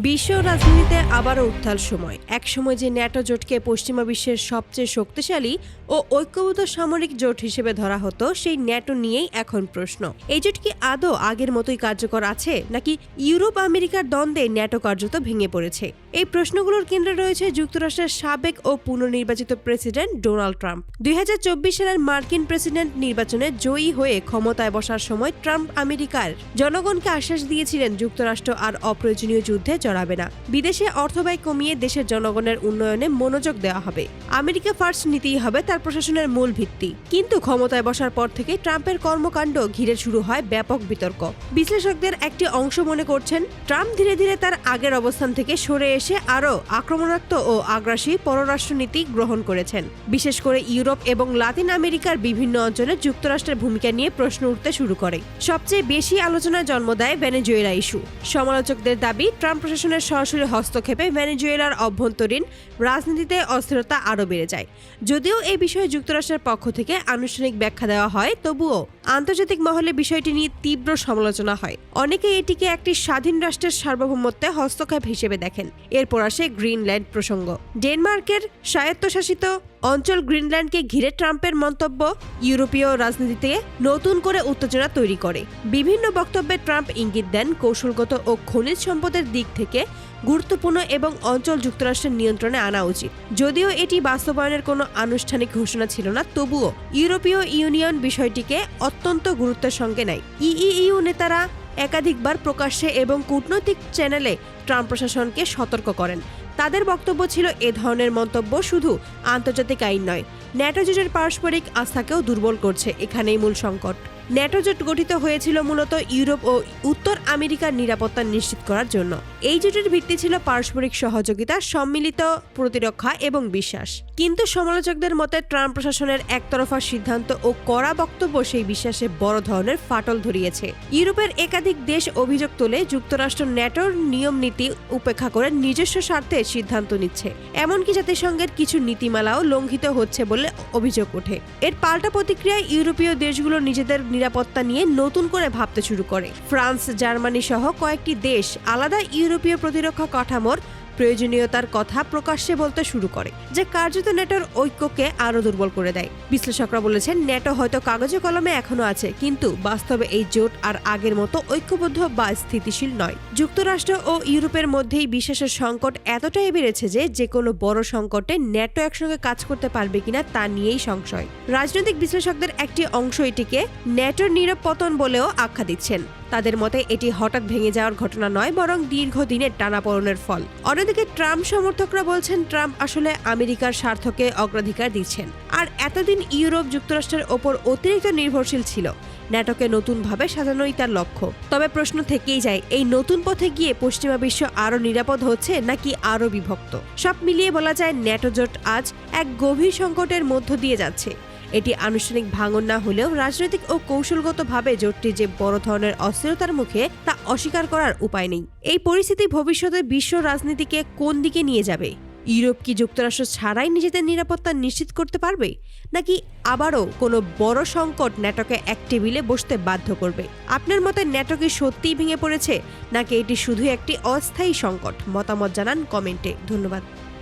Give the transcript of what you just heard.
বিশ্ব রাজনীতিতে আবারও উত্তাল সময়। এক সময় যে ন্যাটো জোটকে পশ্চিমা বিশ্বের সবচেয়ে শক্তিশালী ও ঐক্যবদ্ধ সামরিক জোট হিসেবে ধরা হতো, সেই ন্যাটো নিয়েই এখন প্রশ্ন। এই জোট কি আদৌ আগের মতোই কার্যকর আছে, নাকি ইউরোপ আমেরিকার দ্বন্দ্বে ন্যাটো কার্যত ভেঙে পড়েছে? এই প্রশ্নগুলোর কেন্দ্রে রয়েছে যুক্তরাষ্ট্রের সাবেক ও পুনর্নির্বাচিত প্রেসিডেন্ট ডোনাল্ড ট্রাম্প। 2024 সালের মার্কিন প্রেসিডেন্ট নির্বাচনে জয়ী হয়ে ক্ষমতায় বসার সময় ট্রাম্প আমেরিকার জনগণকে আশ্বাস দিয়েছিলেন যুক্তরাষ্ট্র আর অপ্রয়োজনীয় যুদ্ধে জড়াবে না, বিদেশে অর্থব্যয় কমিয়ে দেশের জনগণের উন্নয়নে মনোযোগ দেওয়া হবে, আমেরিকা ফার্স্ট নীতিই হবে তার প্রশাসনের মূল ভিত্তি। কিন্তু ক্ষমতায় বসার পর থেকে ট্রাম্পের কর্মকাণ্ড ঘিরে শুরু হয় ব্যাপক বিতর্ক। বিশ্লেষকদের একটি অংশ মনে করছেন, ট্রাম্প ধীরে ধীরে তার আগের অবস্থান থেকে সরে এসে আরও আক্রমণাত্মক ও আগ্রাসী পররাষ্ট্রনীতি গ্রহণ করেছেন। বিশেষ করে ইউরোপ এবং লাতিন আমেরিকার বিভিন্ন অঞ্চলে যুক্তরাষ্ট্রের ভূমিকা নিয়ে প্রশ্ন উঠতে শুরু করে। সবচেয়ে বেশি আলোচনায় জন্ম দেয় ভেনেজুয়েলা ইস্যু। সমালোচকদের দাবি, ট্রাম্প প্রশাসনের সরাসরি হস্তক্ষেপে ভেনেজুয়েলার অভ্যন্তরীণ রাজনীতিতে অস্থিরতা আরও বেড়ে যায়। যদিও এই বিষয়ে যুক্তরাষ্ট্রের পক্ষ থেকে আনুষ্ঠানিক ব্যাখ্যা দেওয়া হয়, তবুও আন্তর্জাতিক মহলে বিষয়টি নিয়ে তীব্র সমালোচনা হয়। অনেকে এটিকে একটি স্বাধীন রাষ্ট্রের সার্বভৌমত্বে হস্তক্ষেপ হিসেবে দেখেন। এরপর আসে গ্রিনল্যান্ড প্রসঙ্গ। ডেনমার্কের স্বায়ত্তশাসিত অঞ্চল গ্রিনল্যান্ডকে ঘিরে ট্রাম্পের মন্তব্য ইউরোপীয় রাজনীতিতে নতুন করে উত্তেজনা তৈরি করে। বিভিন্ন বক্তব্যে ট্রাম্প ইঙ্গিত দেন, কৌশলগত ও খনিজ সম্পদের দিক থেকে গুরুত্বপূর্ণ এবং অঞ্চল যুক্তরাষ্ট্রের নিয়ন্ত্রণে আনা উচিত। যদিও এটি বাস্তবায়নের কোনো আনুষ্ঠানিক ঘোষণা ছিল না, তবুও ইউরোপীয় ইউনিয়ন বিষয়টিকে অত্যন্ত গুরুত্বের সঙ্গে নেয়। ইইউ নেতারা একাধিকবার প্রকাশ্যে এবং কূটনৈতিক চ্যানেলে ট্রাম্প প্রশাসনকে সতর্ক করেন। তাদের বক্তব্য ছিল, এ ধরনের মন্তব্য শুধু আন্তর্জাতিক আইন নয়, ন্যাটো জোটের পারস্পরিক আস্থাকেও দুর্বল করছে। এখানেই মূল সংকট। ন্যাটো জোট গঠিত হয়েছিল মূলত ইউরোপ ও উত্তর আমেরিকার নিরাপত্তা নিশ্চিত করার জন্য। এই জোটের ভিত্তি ছিল পারস্পরিক সহযোগিতা, সম্মিলিত প্রতিরক্ষা এবং বিশ্বাস। কিন্তু সমালোচকদের মতে ট্রাম্প প্রশাসনের একতরফা সিদ্ধান্ত ও কড়া বক্তব্য সেই বিশ্বাসে বড় ধরনের ফাটল ধরিয়েছে। ইউরোপের একাধিক দেশ অভিযোগ তোলে, যুক্তরাষ্ট্র ন্যাটোর নিয়ম নীতি উপেক্ষা করে নিজস্ব স্বার্থে সিদ্ধান্ত নিচ্ছে, এমনকি জাতিসংঘের কিছু নীতিমালাও লঙ্ঘিত হচ্ছে বলে অভিযোগ ওঠে। এর পাল্টা প্রতিক্রিয়ায় ইউরোপীয় দেশগুলো নিজেদের নিরাপত্তা নিয়ে নতুন করে ভাবতে শুরু করে। ফ্রান্স, জার্মানি সহ কয়েকটি দেশ আলাদা ইউরোপীয় প্রতিরক্ষা কাঠামোর প্রয়োজনীয়তার কথা প্রকাশ্যে বলতে শুরু করে, যা কার্যত ন্যাটোর ঐক্যকে আরও দুর্বল করে দেয়। বিশ্লেষকরা বলেছেন, ন্যাটো হয়তো কাগজে কলমে এখনো আছে, কিন্তু বাস্তবে এই জোট আর আগের মতো ঐক্যবদ্ধ বা স্থিতিশীল নয়। যুক্তরাষ্ট্র ও ইউরোপের মধ্যেই বিশ্বাসের সংকট এতটাই বেড়েছে যে কোনো বড় সংকটে ন্যাটো একসঙ্গে কাজ করতে পারবে কিনা তা নিয়েই সংশয়। রাজনৈতিক বিশ্লেষকদের একটি অংশ এটিকে ন্যাটোর নীরব পতন বলেও আখ্যা দিচ্ছেন। তাদের মতে এটি হঠাৎ ভেঙে যাওয়ার ঘটনা নয়, বরং দীর্ঘদিনের টানাপোড়েনের ফল। অন্যদিকে ট্রাম্প সমর্থকরা বলছেন, ট্রাম্প আসলে আমেরিকার স্বার্থকে অগ্রাধিকার দিচ্ছেন, আর এতদিন ইউরোপ যুক্তরাষ্ট্রের ওপর অতিরিক্ত নির্ভরশীল ছিল। ন্যাটোকে নতুনভাবে সাজানোই তার লক্ষ্য। তবে প্রশ্ন থেকেই যায়, এই নতুন পথে গিয়ে পশ্চিমা বিশ্ব আরও নিরাপদ হচ্ছে নাকি আরও বিভক্ত? সব মিলিয়ে বলা যায়, ন্যাটো জোট আজ এক গভীর সংকটের মধ্য দিয়ে যাচ্ছে। এটি আনুষ্ঠানিক ভাঙন না হলেও রাজনৈতিক ও কৌশলগতভাবে জোটটি যে বড় ধরনের অস্থিরতার মুখে, তা অস্বীকার করার উপায় নেই। এই পরিস্থিতি ভবিষ্যতে বিশ্ব রাজনীতিকে কোন দিকে নিয়ে যাবে? ইউরোপ কি যুক্তরাষ্ট্র ছাড়াই নিজেদের নিরাপত্তা নিশ্চিত করতে পারবে, নাকি আবারও কোনো বড় সংকট ন্যাটোকে এক টেবিলে বসতে বাধ্য করবে? আপনার মতে ন্যাটো কি সত্যিই ভেঙে পড়েছে, নাকি এটি শুধু একটি অস্থায়ী সংকট? মতামত জানান কমেন্টে। ধন্যবাদ।